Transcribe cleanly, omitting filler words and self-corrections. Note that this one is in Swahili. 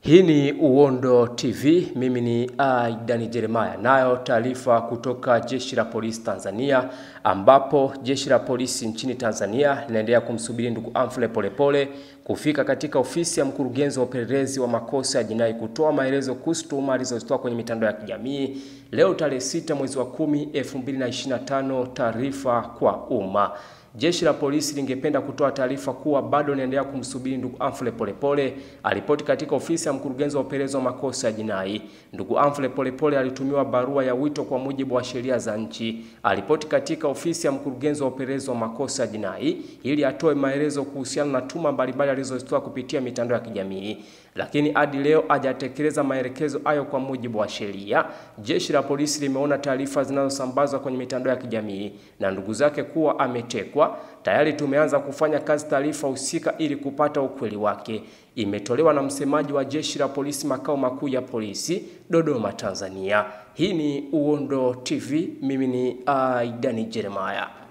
Hii ni Uondo TV, mimi ni Aidan Jeremiah. Nayo taarifa kutoka Jeshi la Polisi Tanzania, ambapo Jeshi la Polisi nchini Tanzania linaendelea kumsubiri ndugu Humphrey Polepole kufika katika ofisi ya mkurugenzi wa upelelezi wa makosa ya jinai kutoa maelezo kuhusu tuhuma alizozitoa kwenye mitandao ya kijamii leo tarehe 6 mwezi wa 10 2025. Taarifa kwa umma. Jeshi la Polisi lingependa kutoa taarifa kuwa bado linaendelea kumsubiri ndugu Humphrey Polepole alipoti katika ofisi ya mkurugenzi wa upelelezi wa makosa ya jinai. Ndugu Humphrey Polepole alitumiwa barua ya wito kwa mujibu wa sheria za nchi. Alipoti katika ofisi ya mkurugenzi wa upelelezi wa makosa ya jinai ili atoe maelezo kuhusiana na tuhuma mbalimbali alizozitoa kupitia mitandao ya kijamii. Lakini hadi leo hajatekeleza maelekezo hayo kwa mujibu wa sheria. Jeshi la Polisi limeona taarifa zinazosambazwa kwenye mitandao ya kijamii na ndugu zake kuwa ametekwa. Tayari tumeanza kufanya kazi taarifa husika ili kupata ukweli wake. Imetolewa na msemaji wa Jeshi la Polisi makao makuu ya polisi Dodoma, Tanzania. Hii ni Uondo TV, mimi ni Aidan Jeremiah.